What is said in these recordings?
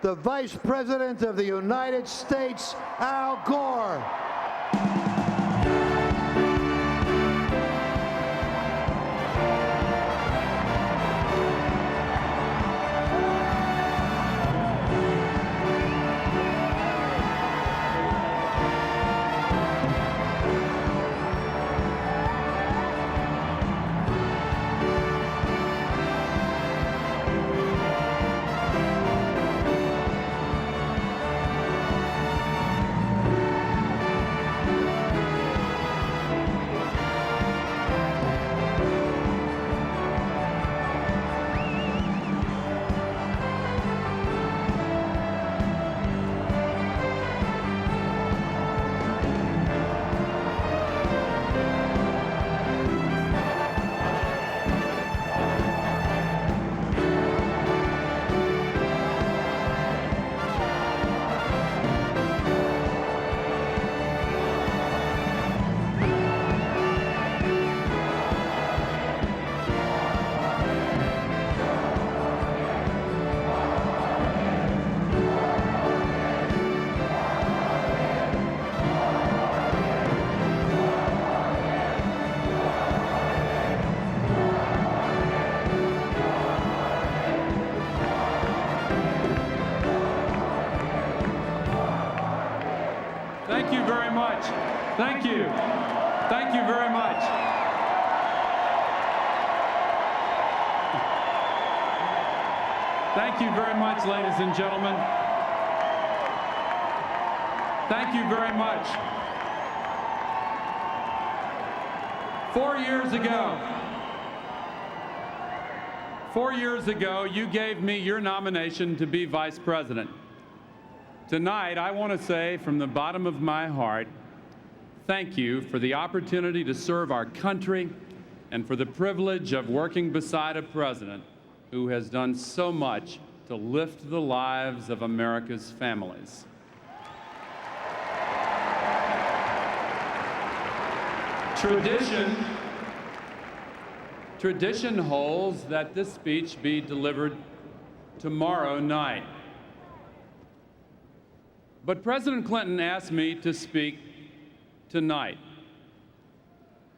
the Vice President of the United States, Al Gore. Thank you very much. Thank you. Thank you very much. Thank you very much, ladies and gentlemen. Thank you very much. 4 years ago, you gave me your nomination to be Vice President. Tonight, I want to say from the bottom of my heart, thank you for the opportunity to serve our country and for the privilege of working beside a president who has done so much to lift the lives of America's families. Tradition holds that this speech be delivered tomorrow night. But President Clinton asked me to speak tonight.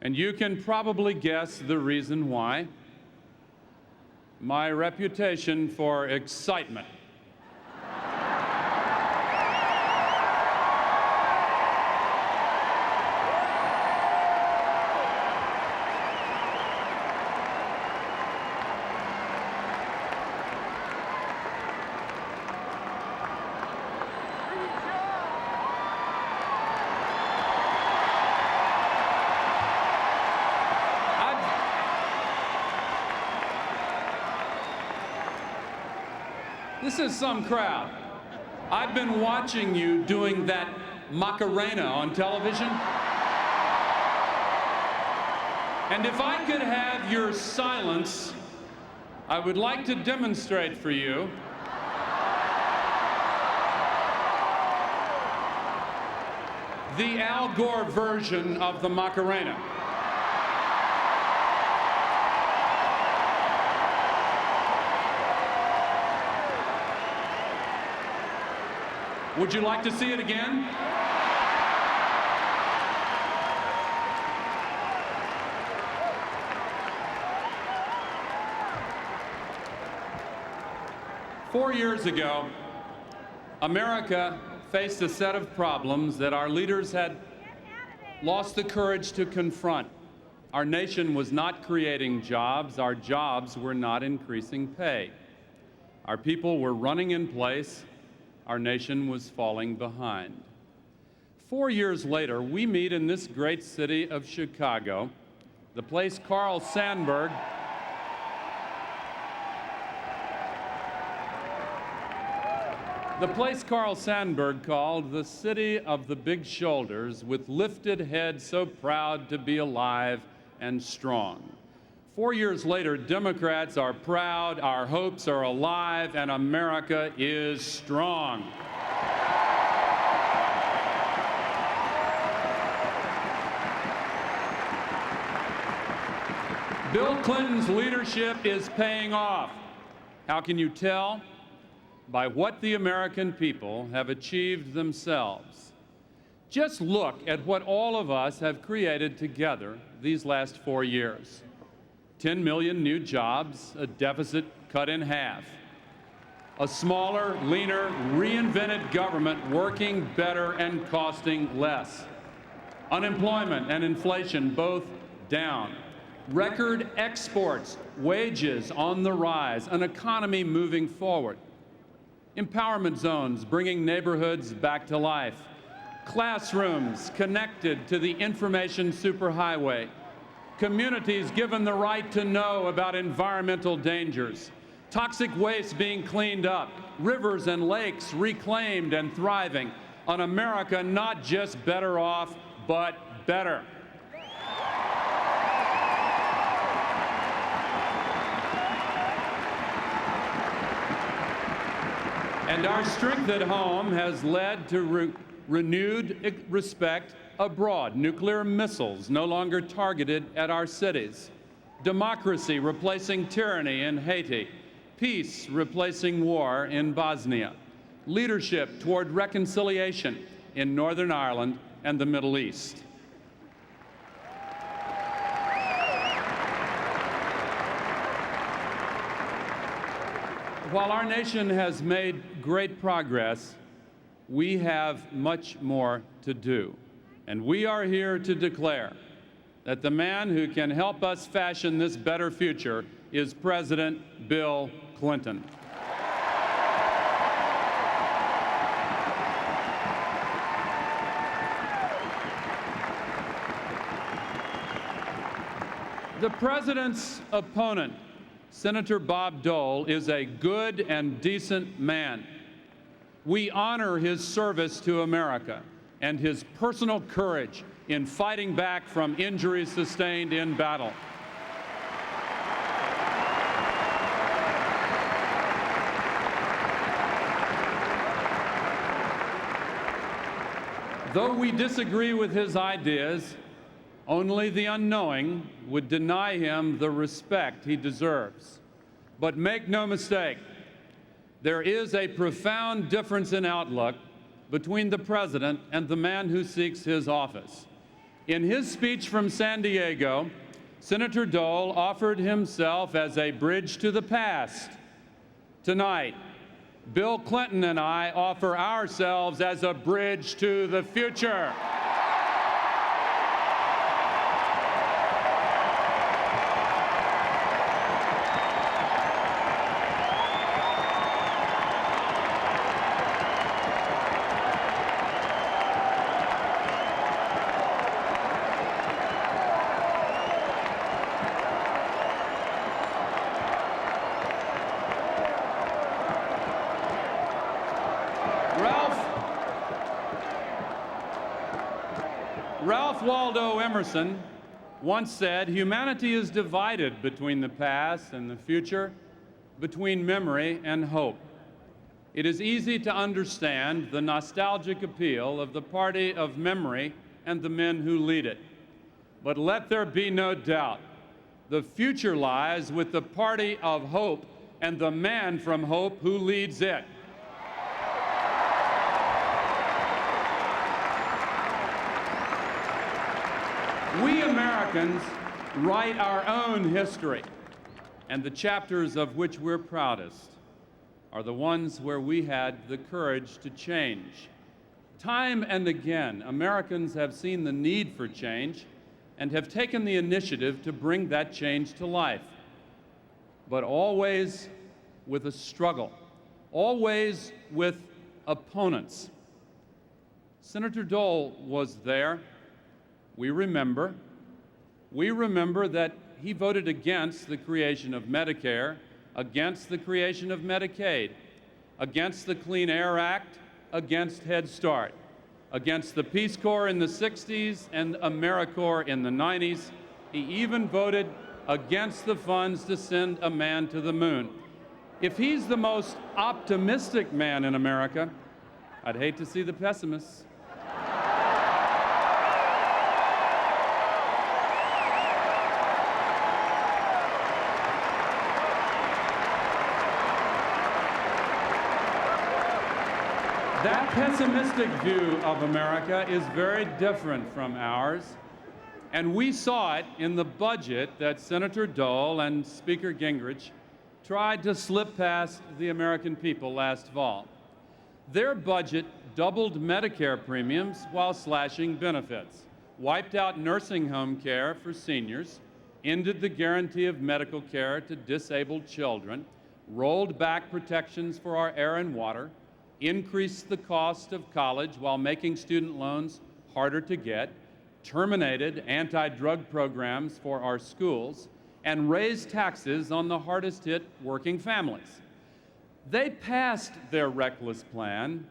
And you can probably guess the reason why. My reputation for excitement. This is some crowd. I've been watching you doing that Macarena on television. And if I could have your silence, I would like to demonstrate for you the Al Gore version of the Macarena. Would you like to see it again? Four years ago, America faced a set of problems that our leaders had lost the courage to confront. Our nation was not creating jobs. Our jobs were not increasing pay. Our people were running in place. Our nation was falling behind. 4 years later, we meet in this great city of Chicago, the place Carl Sandburg called the city of the big shoulders, with lifted heads so proud to be alive and strong. 4 years later, Democrats are proud, our hopes are alive, and America is strong. Bill Clinton's leadership is paying off. How can you tell? by what the American people have achieved themselves. Just look at what all of us have created together these last 4 years. 10 million new jobs, a deficit cut in half. A smaller, leaner, reinvented government working better and costing less. Unemployment and inflation both down. Record exports, wages on the rise, an economy moving forward. Empowerment zones bringing neighborhoods back to life. Classrooms connected to the information superhighway. Communities given the right to know about environmental dangers. Toxic waste being cleaned up. Rivers and lakes reclaimed and thriving. An America not just better off, but better. And our strength at home has led to renewed respect abroad. Nuclear missiles no longer targeted at our cities. Democracy replacing tyranny in Haiti. Peace replacing war in Bosnia. Leadership toward reconciliation in Northern Ireland and the Middle East. While our nation has made great progress, we have much more to do. And we are here to declare that the man who can help us fashion this better future is President Bill Clinton. The president's opponent, Senator Bob Dole, is a good and decent man. We honor his service to America and his personal courage in fighting back from injuries sustained in battle. Though we disagree with his ideas, only the unknowing would deny him the respect he deserves. But make no mistake, there is a profound difference in outlook between the president and the man who seeks his office. In his speech from San Diego, Senator Dole offered himself as a bridge to the past. Tonight, Bill Clinton and I offer ourselves as a bridge to the future. Ralph Waldo Emerson once said, "Humanity is divided between the past and the future, between memory and hope." It is easy to understand the nostalgic appeal of the party of memory and the men who lead it. But let there be no doubt, the future lies with the party of hope and the man from hope who leads it. We Americans write our own history, and the chapters of which we're proudest are the ones where we had the courage to change. Time and again, Americans have seen the need for change and have taken the initiative to bring that change to life, but always with a struggle, always with opponents. Senator Dole was there. We remember that he voted against the creation of Medicare, against the creation of Medicaid, against the Clean Air Act, against Head Start, against the Peace Corps in the 60s and AmeriCorps in the 90s. He even voted against the funds to send a man to the moon. If he's the most optimistic man in America, I'd hate to see the pessimists. That pessimistic view of America is very different from ours, and we saw it in the budget that Senator Dole and Speaker Gingrich tried to slip past the American people last fall. Their budget doubled Medicare premiums while slashing benefits, wiped out nursing home care for seniors, ended the guarantee of medical care to disabled children, rolled back protections for our air and water, increased the cost of college while making student loans harder to get, terminated anti-drug programs for our schools, and raised taxes on the hardest hit working families. They passed their reckless plan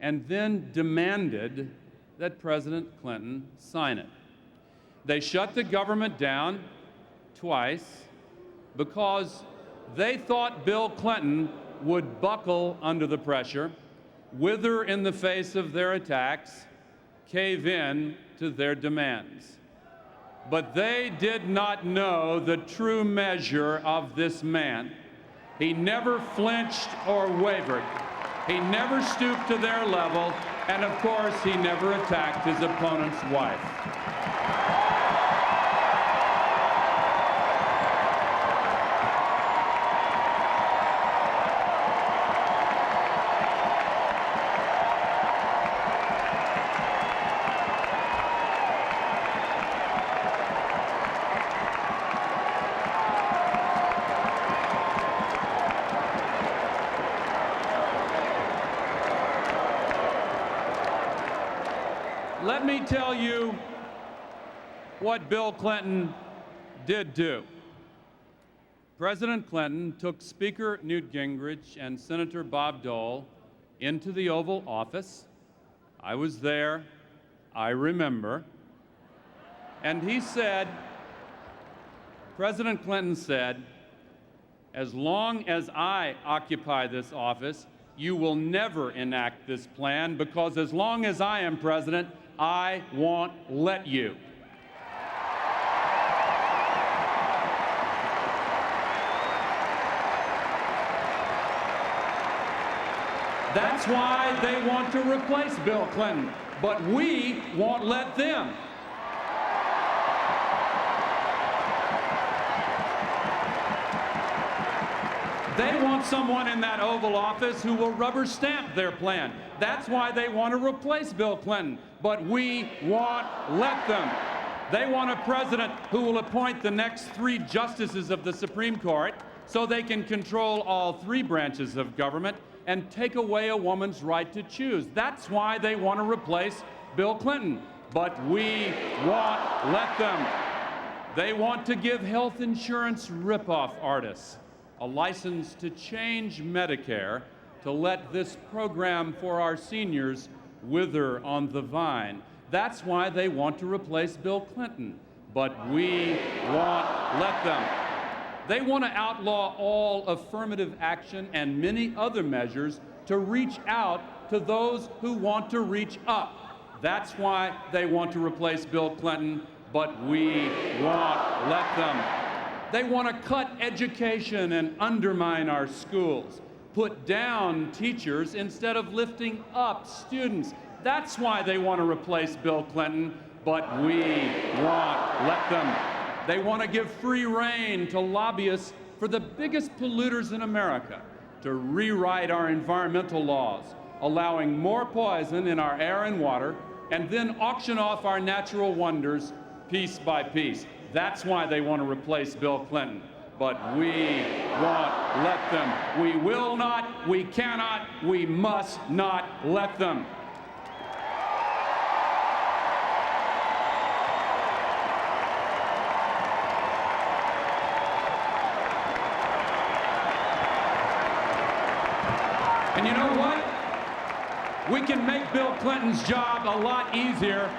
and then demanded that President Clinton sign it. They shut the government down twice because they thought Bill Clinton would buckle under the pressure, wither in the face of their attacks, cave in to their demands. But they did not know the true measure of this man. He never flinched or wavered. He never stooped to their level, and of course, he never attacked his opponent's wife. Let me tell you what Bill Clinton did do. President Clinton took Speaker Newt Gingrich and Senator Bob Dole into the Oval Office. I was there, I remember. And he said, President Clinton said, as long as I occupy this office, you will never enact this plan, because as long as I am president, I won't let you. That's why they want to replace Bill Clinton, but we won't let them. They want someone in that Oval Office who will rubber stamp their plan. That's why they want to replace Bill Clinton, but we won't let them. They want a president who will appoint the next 3 justices of the Supreme Court so they can control all 3 branches of government and take away a woman's right to choose. That's why they want to replace Bill Clinton, but we won't let them. They want to give health insurance ripoff artists a license to change Medicare to let this program for our seniors wither on the vine. That's why they want to replace Bill Clinton, but we won't let them. They want to outlaw all affirmative action and many other measures to reach out to those who want to reach up. That's why they want to replace Bill Clinton, but we won't let them. They want to cut education and undermine our schools, put down teachers instead of lifting up students. That's why they want to replace Bill Clinton, but we won't let them. They want to give free rein to lobbyists for the biggest polluters in America to rewrite our environmental laws, allowing more poison in our air and water, and then auction off our natural wonders piece by piece. That's why they want to replace Bill Clinton, but we won't let them. We will not, we cannot, we must not let them. And you know what? We can make Bill Clinton's job a lot easier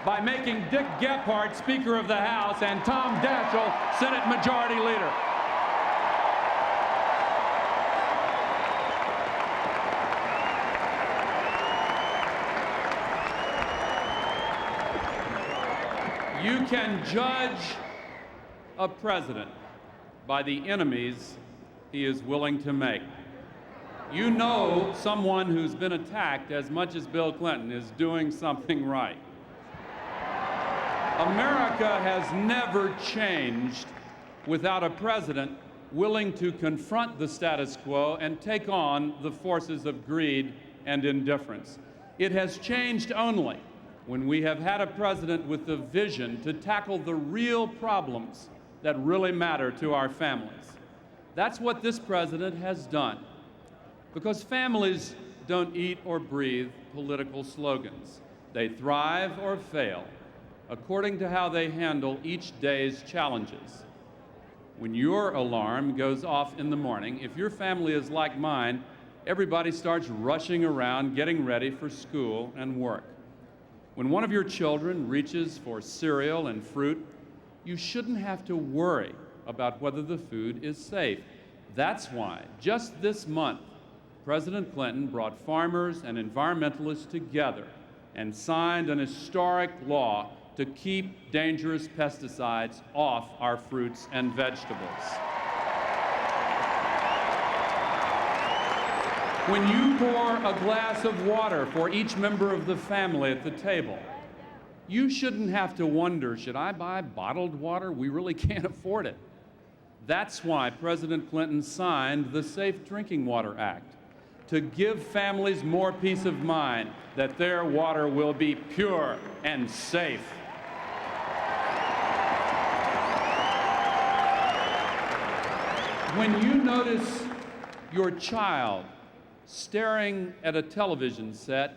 by making Dick Gephardt Speaker of the House and Tom Daschle Senate Majority Leader. You can judge a president by the enemies he is willing to make. You know someone who's been attacked as much as Bill Clinton is doing something right. America has never changed without a president willing to confront the status quo and take on the forces of greed and indifference. It has changed only when we have had a president with the vision to tackle the real problems that really matter to our families. That's what this president has done, because families don't eat or breathe political slogans. They thrive or fail according to how they handle each day's challenges. When your alarm goes off in the morning, if your family is like mine, everybody starts rushing around getting ready for school and work. When one of your children reaches for cereal and fruit, you shouldn't have to worry about whether the food is safe. That's why, just this month, President Clinton brought farmers and environmentalists together and signed an historic law to keep dangerous pesticides off our fruits and vegetables. When you pour a glass of water for each member of the family at the table, you shouldn't have to wonder, should I buy bottled water? We really can't afford it. That's why President Clinton signed the Safe Drinking Water Act, to give families more peace of mind that their water will be pure and safe. When you notice your child staring at a television set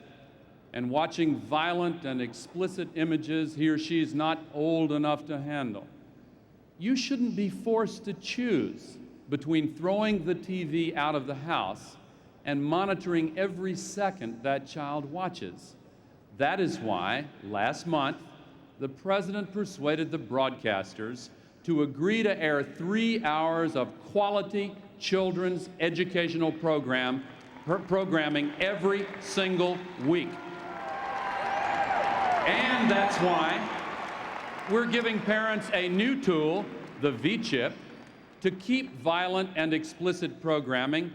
and watching violent and explicit images he or she is not old enough to handle, you shouldn't be forced to choose between throwing the TV out of the house and monitoring every second that child watches. That is why, last month, the president persuaded the broadcasters to agree to air 3 hours of quality children's educational programming every single week. And that's why we're giving parents a new tool, the V-chip, to keep violent and explicit programming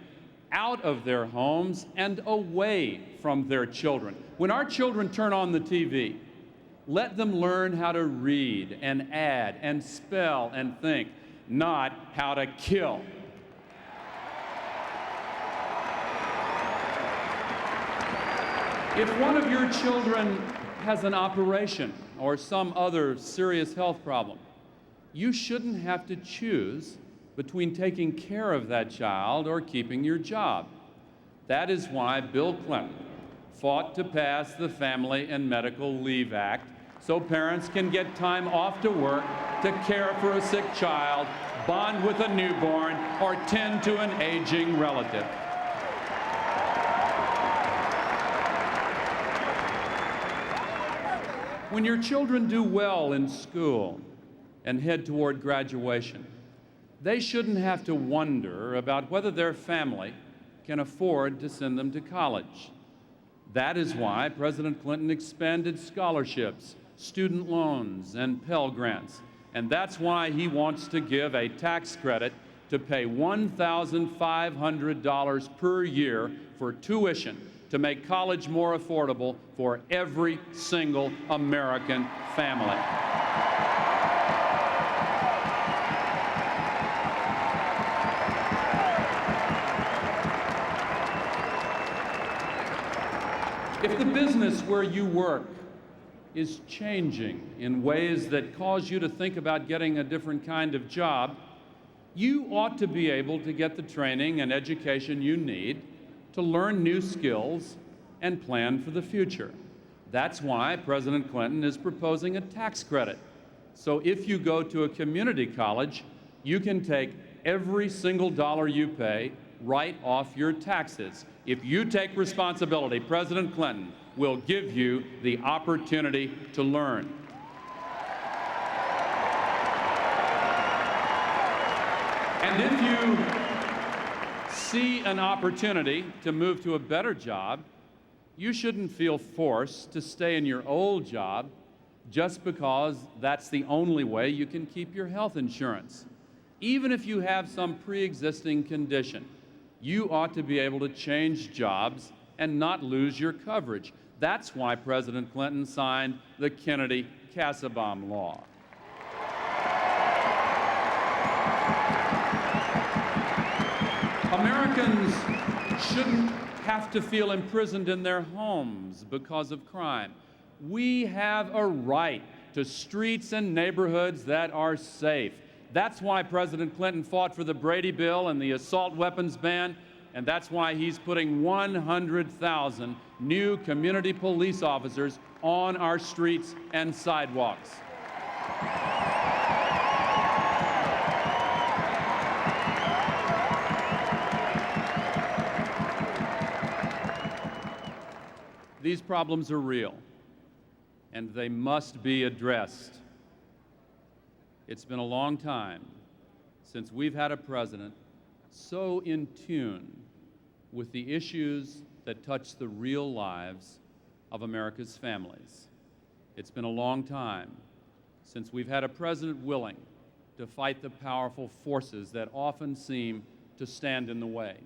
out of their homes and away from their children. When our children turn on the TV, let them learn how to read and add and spell and think, not how to kill. If one of your children has an operation or some other serious health problem, you shouldn't have to choose between taking care of that child or keeping your job. That is why Bill Clinton fought to pass the Family and Medical Leave Act so parents can get time off to work to care for a sick child, bond with a newborn, or tend to an aging relative. When your children do well in school and head toward graduation, they shouldn't have to wonder about whether their family can afford to send them to college. That is why President Clinton expanded scholarships, student loans, and Pell Grants. And that's why he wants to give a tax credit to pay $1,500 per year for tuition to make college more affordable for every single American family. If the business where you work is changing in ways that cause you to think about getting a different kind of job, you ought to be able to get the training and education you need to learn new skills and plan for the future. That's why President Clinton is proposing a tax credit. So if you go to a community college, you can take every single dollar you pay right off your taxes. If you take responsibility, President Clinton will give you the opportunity to learn. And if you see an opportunity to move to a better job, you shouldn't feel forced to stay in your old job just because that's the only way you can keep your health insurance. Even if you have some pre-existing condition, You ought to be able to change jobs and not lose your coverage. That's why President Clinton signed the Kennedy-Kassebaum law. Americans shouldn't have to feel imprisoned in their homes because of crime. We have a right to streets and neighborhoods that are safe. That's why President Clinton fought for the Brady Bill and the assault weapons ban, and that's why he's putting 100,000 new community police officers on our streets and sidewalks. These problems are real, and they must be addressed. It's been a long time since we've had a president so in tune with the issues that touch the real lives of America's families. It's been a long time since we've had a president willing to fight the powerful forces that often seem to stand in the way.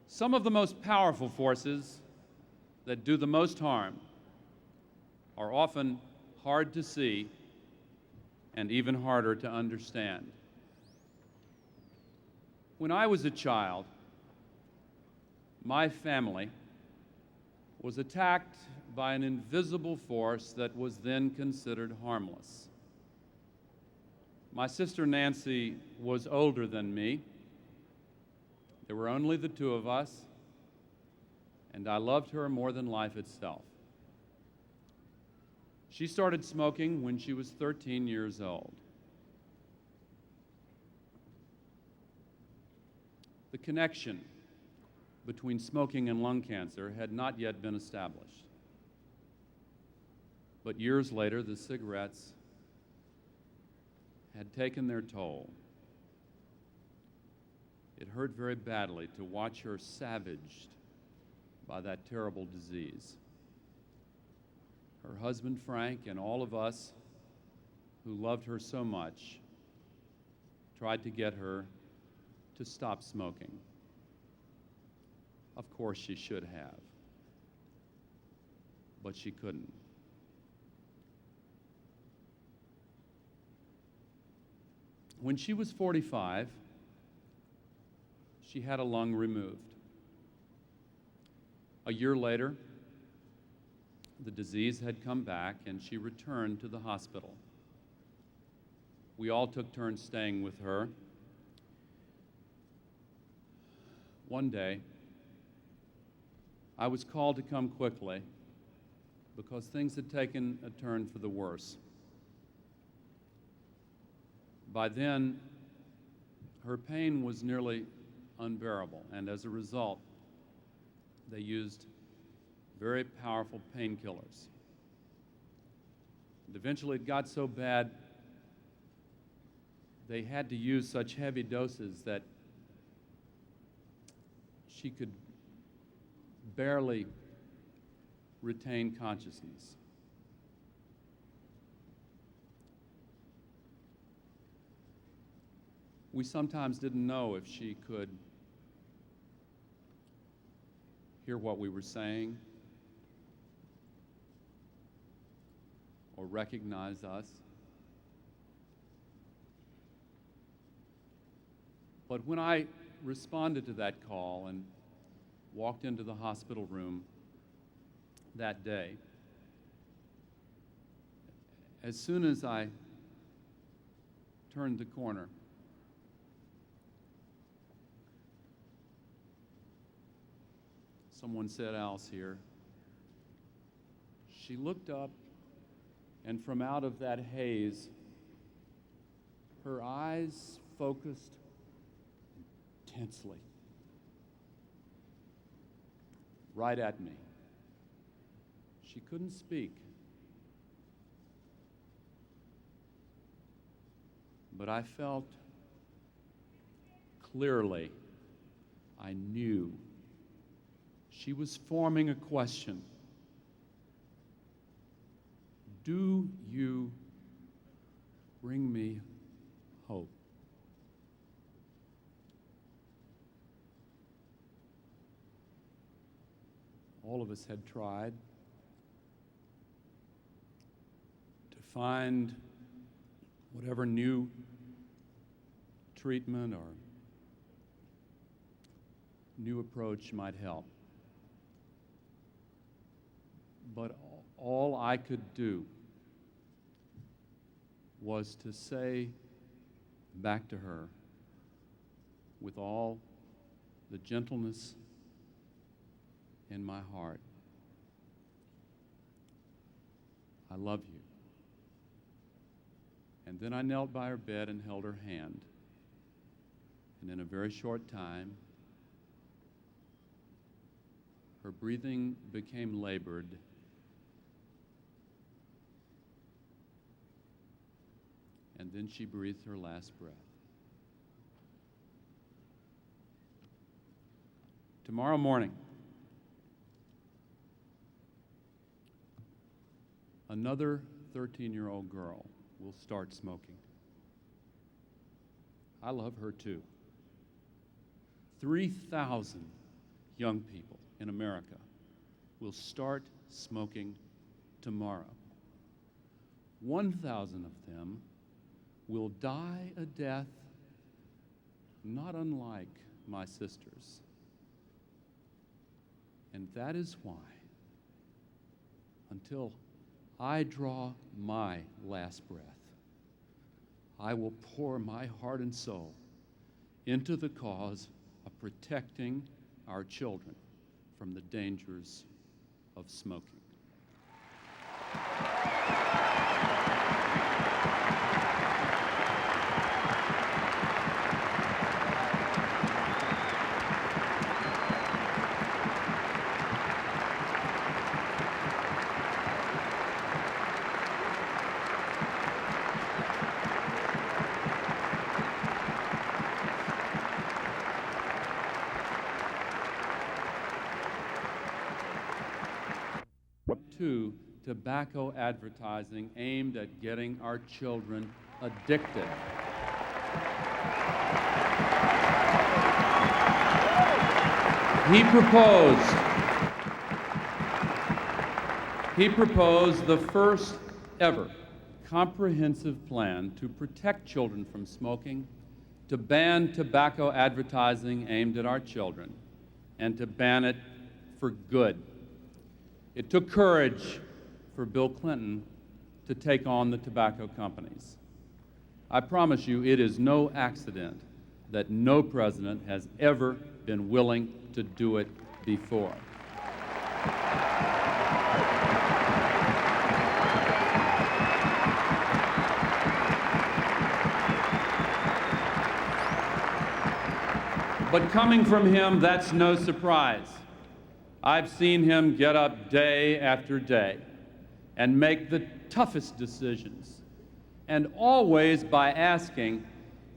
Some of the most powerful forces that do the most harm are often hard to see and even harder to understand. When I was a child, my family was attacked by an invisible force that was then considered harmless. My sister Nancy was older than me. There were only the two of us, and I loved her more than life itself. She started smoking when she was 13 years old. The connection between smoking and lung cancer had not yet been established. But years later, the cigarettes had taken their toll. It hurt very badly to watch her savaged by that terrible disease. Her husband, Frank, and all of us who loved her so much tried to get her to stop smoking. Of course, she should have, but she couldn't. When she was 45, she had a lung removed. A year later, the disease had come back and she returned to the hospital. We all took turns staying with her. One day, I was called to come quickly because things had taken a turn for the worse. By then, her pain was nearly unbearable, and as a result, they used very powerful painkillers. And eventually it got so bad they had to use such heavy doses that she could barely retain consciousness. We sometimes didn't know if she could hear what we were saying or recognize us. But when I responded to that call and walked into the hospital room that day, as soon as I turned the corner, someone said, "Al's here." She looked up, and from out of that haze, her eyes focused intensely right at me. She couldn't speak, but I felt clearly, I knew she was forming a question. Do you bring me hope? all of us had tried to find whatever new treatment or new approach might help. But all I could do was to say back to her with all the gentleness in my heart, I love you. And then I knelt by her bed and held her hand. And in a very short time, her breathing became labored. And then she breathed her last breath. Tomorrow morning, another 13-year-old girl will start smoking. I love her too. 3,000 young people in America will start smoking tomorrow. 1,000 of them will die a death not unlike my sister's. And that is why, until I draw my last breath, I will pour my heart and soul into the cause of protecting our children from the dangers of smoking. To tobacco advertising aimed at getting our children addicted. He proposed the first ever comprehensive plan to protect children from smoking, to ban tobacco advertising aimed at our children, and to ban it for good. It took courage for Bill Clinton to take on the tobacco companies. I promise you, it is no accident that no president has ever been willing to do it before. But coming from him, that's no surprise. I've seen him get up day after day and make the toughest decisions, and always by asking,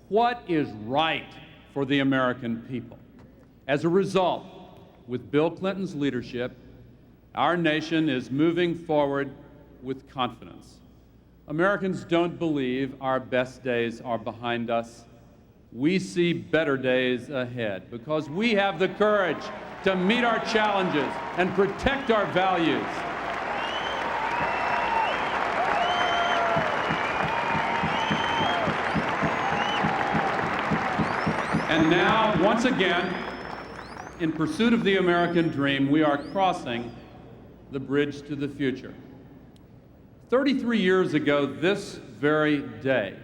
what is right for the American people? As a result, with Bill Clinton's leadership, our nation is moving forward with confidence. Americans don't believe our best days are behind us. We see better days ahead because we have the courage to meet our challenges and protect our values. And now, once again, in pursuit of the American dream, we are crossing the bridge to the future. 33 years ago, this very day,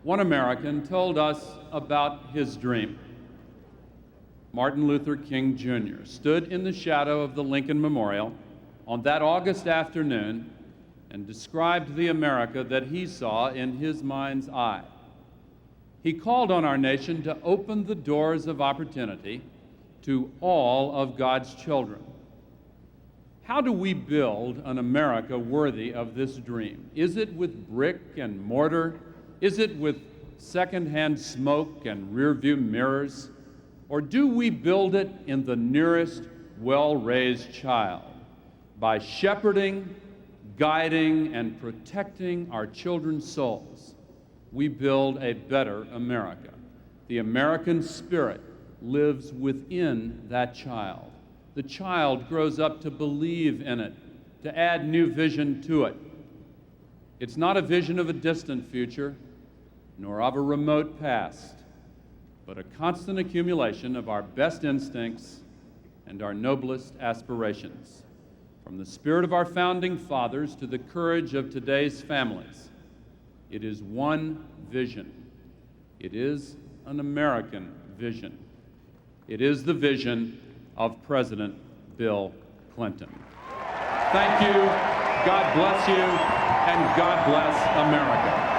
one American told us about his dream. Martin Luther King Jr. stood in the shadow of the Lincoln Memorial on that August afternoon and described the America that he saw in his mind's eye. He called on our nation to open the doors of opportunity to all of God's children. How do we build an America worthy of this dream? Is it with brick and mortar? Is it with secondhand smoke and rearview mirrors? Or do we build it in the nearest well-raised child by shepherding, guiding, and protecting our children's souls? We build a better America. The American spirit lives within that child. the child grows up to believe in it, to add new vision to it. It's not a vision of a distant future, nor of a remote past, but a constant accumulation of our best instincts and our noblest aspirations. From the spirit of our founding fathers to the courage of today's families, it is one vision. It is an American vision. It is the vision of President Bill Clinton. Thank you, God bless you, and God bless America.